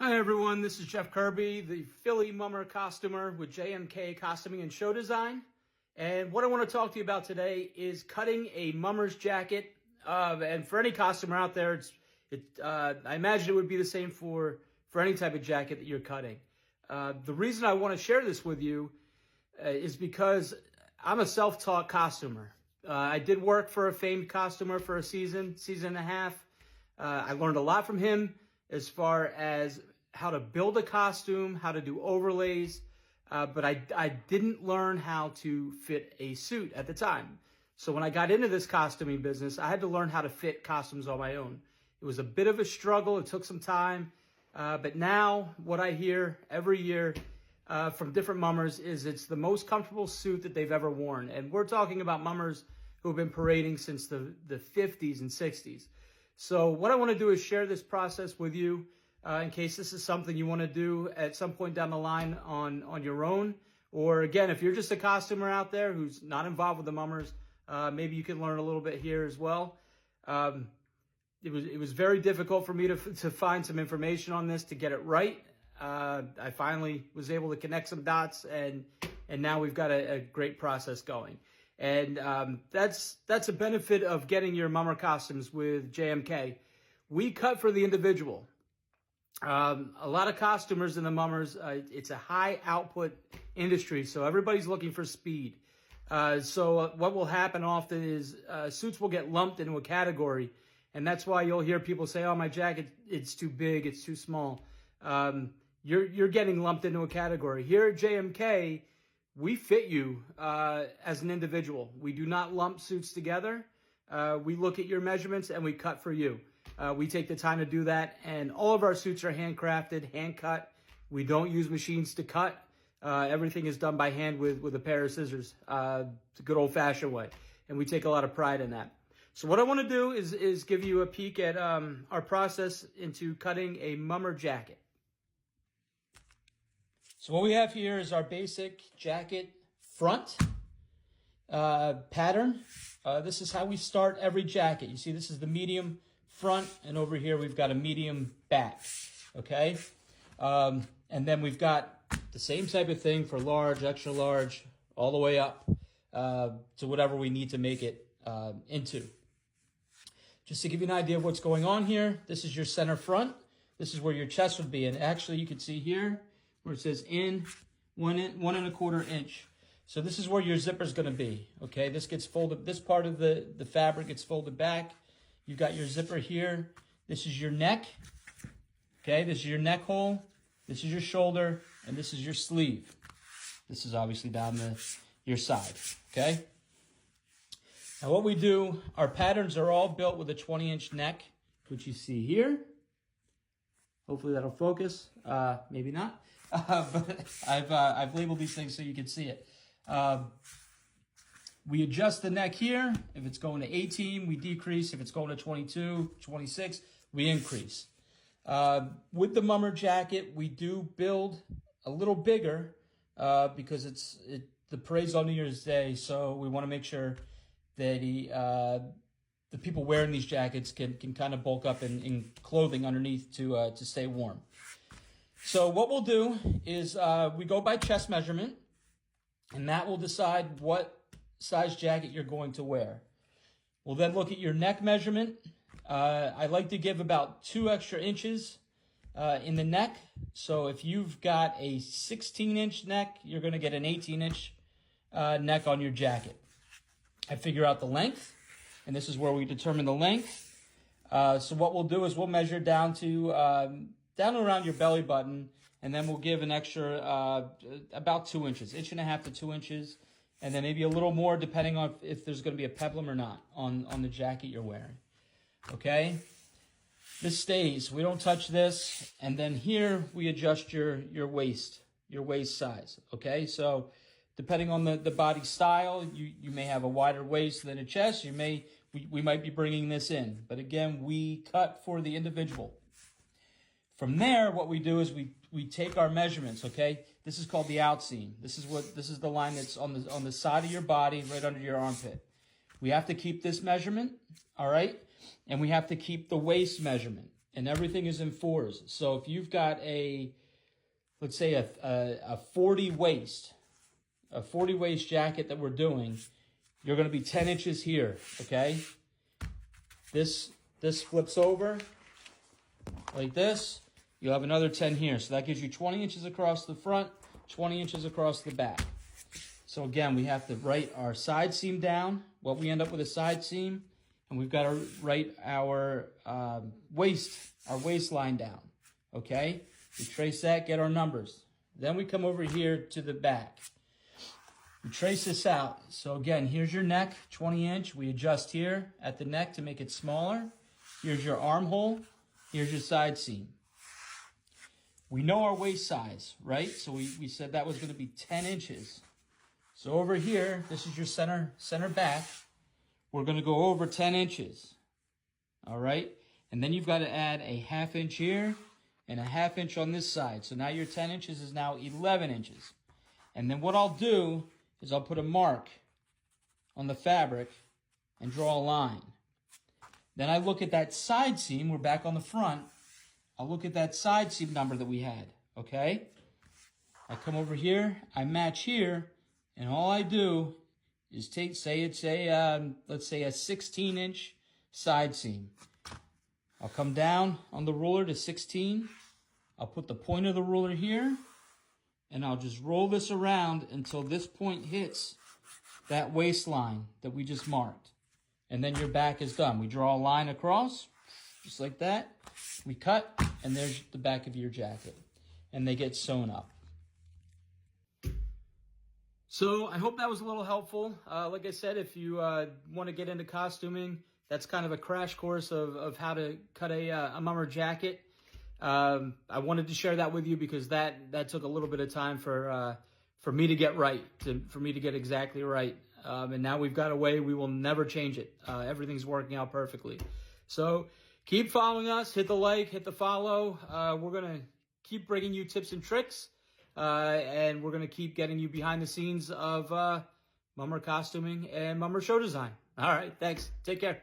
Hi everyone, this is Jeff Kirby, the Philly Mummer costumer with JMK Costuming and Show Design. And what I want to talk to you about today is cutting a mummer's jacket. And for any costumer out there, I imagine it would be the same for any type of jacket that you're cutting. The reason I want to share this with you is because I'm a self-taught costumer. I did work for a famed costumer for a season and a half. I learned a lot from him as far as how to build a costume, how to do overlays, but I didn't learn how to fit a suit at the time. So when I got into this costuming business, I had to learn how to fit costumes on my own. It was a bit of a struggle. It took some time, but now what I hear every year from different mummers is it's the most comfortable suit that they've ever worn. And we're talking about mummers who have been parading since the 50s and 60s. So what I want to do is share this process with you in case this is something you want to do at some point down the line on your own. Or again, if you're just a costumer out there who's not involved with the mummers, maybe you can learn a little bit here as well. It was very difficult for me to find some information on this to get it right. I finally was able to connect some dots, and now we've got a great process going. And that's a benefit of getting your mummer costumes with JMK. We cut for the individual. A lot of costumers in the mummers, it's a high output industry, so everybody's looking for speed. So what will happen often is suits will get lumped into a category, and that's why you'll hear people say, "Oh, my jacket, it's too big, it's too small." You're getting lumped into a category. Here at JMK, we fit you as an individual. We do not lump suits together. We look at your measurements and we cut for you. We take the time to do that, and all of our suits are handcrafted, hand cut. We don't use machines to cut. Everything is done by hand with a pair of scissors. It's a good old-fashioned way, and we take a lot of pride in that. So what I want to do is give you a peek at our process into cutting a mummer jacket. So what we have here is our basic jacket front pattern. This is how we start every jacket. You see, this is the medium front, and over here we've got a medium back, okay? And then we've got the same type of thing for large, extra large, all the way up to whatever we need to make it into. Just to give you an idea of what's going on here, this is your center front. This is where your chest would be, and actually you can see here where it says in 1¼ inch. So this is where your zipper is going to be, okay? This gets folded, this part of the fabric gets folded back. You've got your zipper here. This is your neck, okay? This is your neck hole. This is your shoulder, and this is your sleeve. This is obviously down your side, okay? Now what we do, our patterns are all built with a 20-inch neck, which you see here. Hopefully that'll focus, maybe not. But I've labeled these things so you can see it. We adjust the neck here. If it's going to 18, we decrease. If it's going to 22, 26, we increase. With the mummer jacket, we do build a little bigger because the parade's on New Year's Day, so we want to make sure that the people wearing these jackets can kind of bulk up in clothing underneath to stay warm. So what we'll do is we go by chest measurement, and that will decide what size jacket you're going to wear. We'll then look at your neck measurement. I like to give about 2 extra inches in the neck. So if you've got a 16-inch neck, you're going to get an 18-inch neck on your jacket. I figure out the length, and this is where we determine the length. So what we'll do is we'll measure down around your belly button, and then we'll give an extra about 2 inches, 1.5 to 2 inches, and then maybe a little more depending on if there's going to be a peplum or not on the jacket you're wearing. Okay, this stays. We don't touch this, and then here we adjust your waist size. Okay, so depending on the body style, you may have a wider waist than a chest. We might be bringing this in, but again, we cut for the individual. From there, what we do is we take our measurements, okay? This is called the outseam. This is the line that's on the side of your body, right under your armpit. We have to keep this measurement, all right? And we have to keep the waist measurement. and everything is in 4s. So if you've got let's say a 40 waist jacket that we're doing, you're going to be 10 inches here, okay? This flips over like this. You'll have another 10 here. So that gives you 20 inches across the front, 20 inches across the back. So again, we have to write our side seam down, what we end up with a side seam, and we've got to write our waistline down, okay? We trace that, get our numbers. Then we come over here to the back. We trace this out. So again, here's your neck, 20 inch. We adjust here at the neck to make it smaller. Here's your armhole. Here's your side seam. We know our waist size, right? So we said that was going to be 10 inches. So over here, this is your center back. We're going to go over 10 inches. All right? And then you've got to add a 1/2 inch here and a 1/2 inch on this side. So now your 10 inches is now 11 inches. And then what I'll do is I'll put a mark on the fabric and draw a line. Then I look at that side seam. We're back on the front. I'll look at that side seam number that we had, okay? I come over here, I match here, and all I do is say it's let's say a 16-inch side seam. I'll come down on the ruler to 16. I'll put the point of the ruler here, and I'll just roll this around until this point hits that waistline that we just marked. And then your back is done. We draw a line across, just like that. We cut, and there's the back of your jacket. And they get sewn up. So I hope that was a little helpful. Like I said, if you want to get into costuming, that's kind of a crash course of how to cut a mummer jacket. I wanted to share that with you because that took a little bit of time for me to get right, for me to get exactly right. And now we've got a way. We will never change it. Everything's working out perfectly. So keep following us. Hit the like, hit the follow. We're going to keep bringing you tips and tricks. And we're going to keep getting you behind the scenes of mummer costuming and mummer show design. All right. Thanks. Take care.